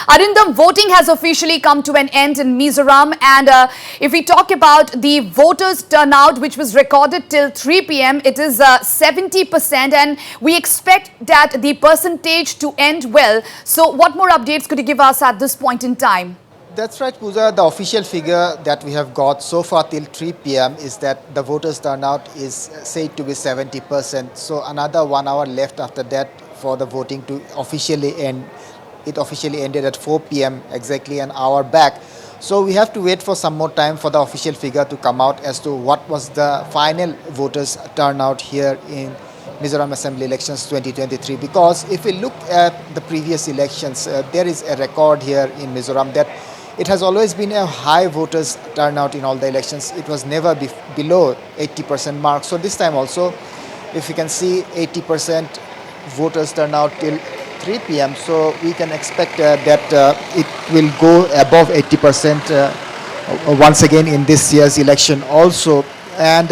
Arindam, voting has officially come to an end in Mizoram, and if we talk about the voters' turnout, which was recorded till 3 p.m., it is 70%, and we expect that the percentage to end well. So what more updates could you give us at this point in time? That's right, Pooja. The official figure that we have got so far till 3 p.m. is that the voters' turnout is said to be 70%. So another 1 hour left after that for the voting to officially end. It officially ended at 4 p.m. exactly an hour back. So we have to wait for some more time for the official figure to come out as to what was the final voters' turnout here in Mizoram Assembly elections 2023. Because if we look at the previous elections, there is a record here in Mizoram that it has always been a high voters turnout in all the elections. It was never below 80% mark. So this time also, if you can see 80% voters turnout till 3 p.m. So we can expect that it will go above 80% once again in this year's election also. And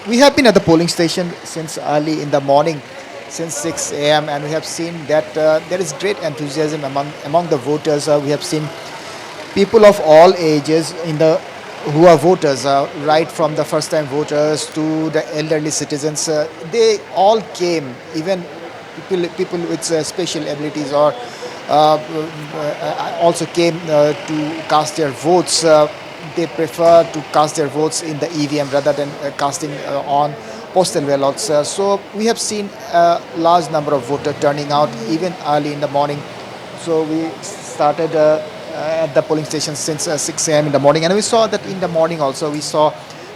we have been at the polling station since early in the morning, since 6 a.m. and we have seen that there is great enthusiasm among the voters. We have seen people of all ages who are voters, right from the first-time voters to the elderly citizens. They all came, even people with special abilities or also came to cast their votes. They prefer to cast their votes in the EVM rather than casting on postal ballots. So we have seen a large number of voters turning out even early in the morning. So we started at the polling station since 6 a.m. in the morning, and we saw that in the morning also we saw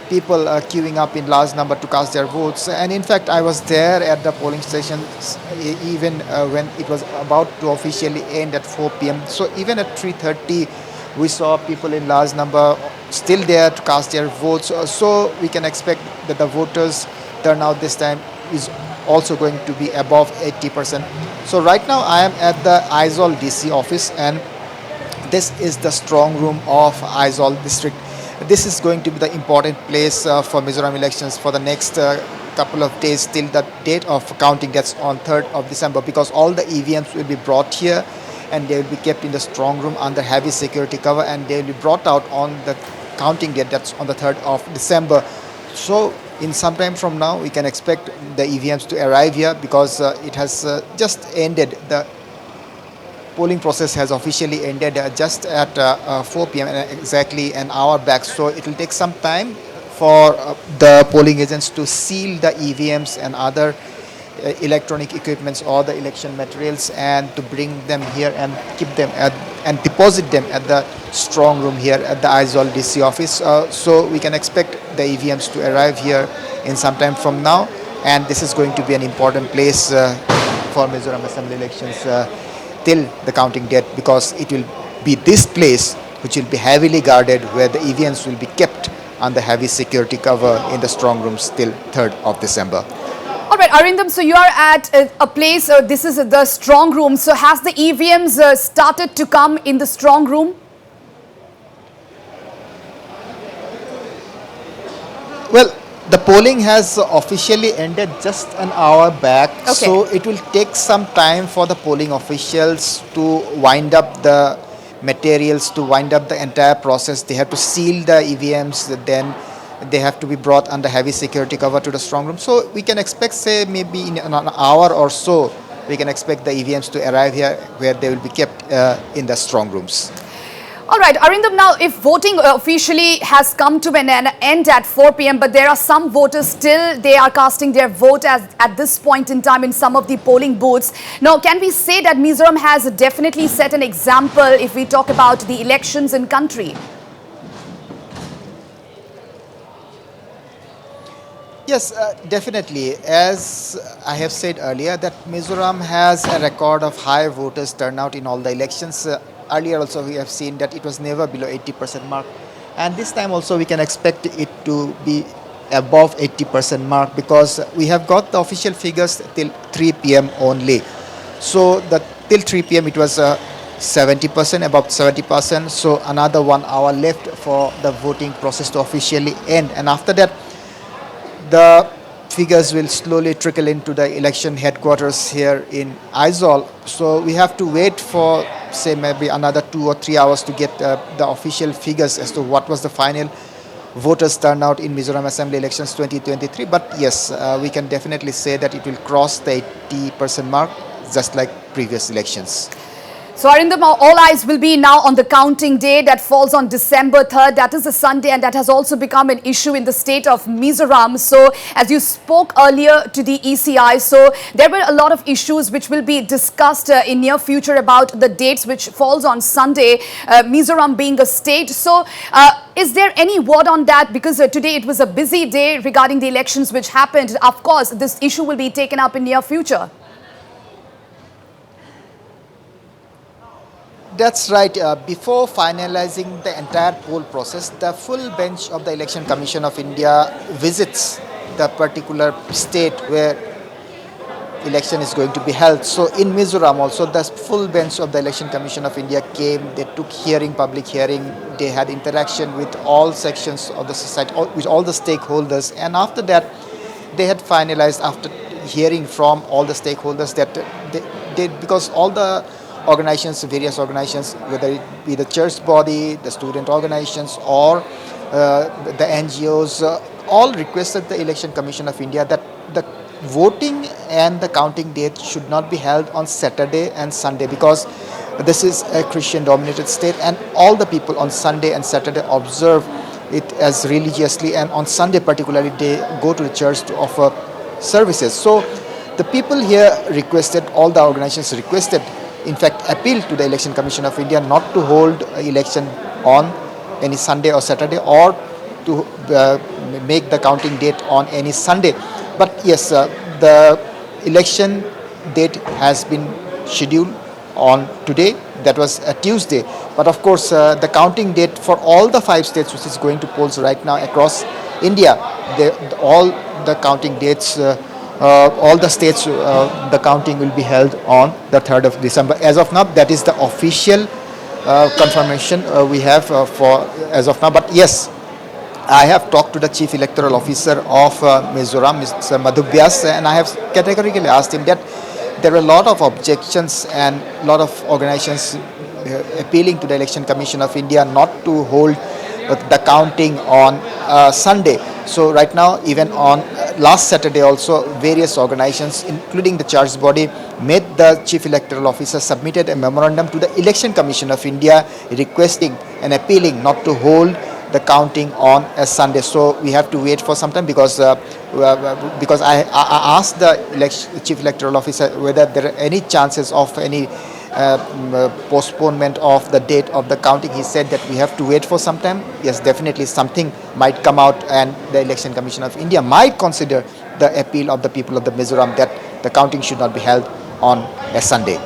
people queuing up in large number to cast their votes. And in fact, I was there at the polling station even when it was about to officially end at 4 p.m. So even at 3:30, we saw people in large number still there to cast their votes. So we can expect that the voters' turnout this time is also going to be above 80%. So right now I am at the Aizawl DC office, and this is the strong room of Aizawl district. This is going to be the important place for Mizoram elections for the next couple of days till the date of counting, that's on 3rd of December, because all the EVMs will be brought here and they will be kept in the strong room under heavy security cover, and they will be brought out on the counting date, that's on the 3rd of December. So in some time from now we can expect the EVMs to arrive here, because it has just ended. The polling process has officially ended just at 4 p.m. exactly an hour back. So it will take some time for the polling agents to seal the EVMs and other electronic equipments or the election materials, and to bring them here and keep them and deposit them at the strong room here at the Aizawl DC office. So we can expect the EVMs to arrive here in some time from now, and this is going to be an important place for Mizoram Assembly elections till the counting date, because it will be this place which will be heavily guarded, where the EVMs will be kept under heavy security cover in the strong rooms till 3rd of December. All right, Arindam, so you are at a place, this is the strong room. So has the EVMs started to come in the strong room? Well, the polling has officially ended just an hour back. Okay. So it will take some time for the polling officials to wind up the materials, to wind up the entire process. They have to seal the EVMs, then they have to be brought under heavy security cover to the strong room. So we can expect, say, maybe in an hour or so, we can expect the EVMs to arrive here, where they will be kept in the strong rooms. All right, Arindam, now if voting officially has come to an end at 4 p.m, but there are some voters still, they are casting their vote at this point in time in some of the polling booths. Now, can we say that Mizoram has definitely set an example if we talk about the elections in country? Yes, definitely. As I have said earlier, that Mizoram has a record of high voters turnout in all the elections. Earlier also we have seen that it was never below 80% mark, and this time also we can expect it to be above 80% mark, because we have got the official figures till 3 p.m. only. So till 3 p.m. it was 70%, about 70%. So another 1 hour left for the voting process to officially end, and after that the figures will slowly trickle into the election headquarters here in Aizawl. So we have to wait for say maybe another 2 or 3 hours to get the official figures as to what was the final voters turnout in Mizoram Assembly elections 2023. But yes, we can definitely say that it will cross the 80% mark, just like previous elections. So Arindam, all eyes will be now on the counting day that falls on December 3rd. That is a Sunday, and that has also become an issue in the state of Mizoram. So as you spoke earlier to the ECI, so there were a lot of issues which will be discussed in near future about the dates which falls on Sunday, Mizoram being a state. So is there any word on that? Because today it was a busy day regarding the elections which happened. Of course, this issue will be taken up in near future. That's right. Before finalizing the entire poll process, the full bench of the Election Commission of India visits the particular state where election is going to be held. So in Mizoram also, the full bench of the Election Commission of India came. They took hearing, public hearing. They had interaction with all sections of the society, with all the stakeholders. And after that, they had finalized, after hearing from all the stakeholders, that because all the organizations, various organizations, whether it be the church body, the student organizations, or the NGOs, all requested the Election Commission of India that the voting and the counting date should not be held on Saturday and Sunday, because this is a Christian-dominated state, and all the people on Sunday and Saturday observe it as religiously, and on Sunday particularly they go to the church to offer services. So the people here requested, all the organizations requested, in fact appealed to the Election Commission of India not to hold election on any Sunday or Saturday, or to make the counting date on any Sunday. But yes, the election date has been scheduled on today. That was a Tuesday. But of course, the counting date for all the 5 states which is going to polls right now across India, all the counting dates, all the states, the counting will be held on the 3rd of December. As of now, that is the official confirmation we have for as of now. But yes, I have talked to the Chief Electoral Officer of Mizoram, Mr. 𝗲𝗍𝗆, and I have categorically asked him that there were a lot of objections and a lot of organizations appealing to the Election Commission of India not to hold the counting on Sunday. So right now, even on last Saturday also, various organizations, including the church body, made the Chief Electoral Officer submitted a memorandum to the Election Commission of India requesting and appealing not to hold the counting on a Sunday. So we have to wait for some time, because I asked the Chief Electoral Officer whether there are any chances of any postponement of the date of the counting. He said that we have to wait for some time. Yes, definitely something might come out, and the Election Commission of India might consider the appeal of the people of the Mizoram that the counting should not be held on a Sunday.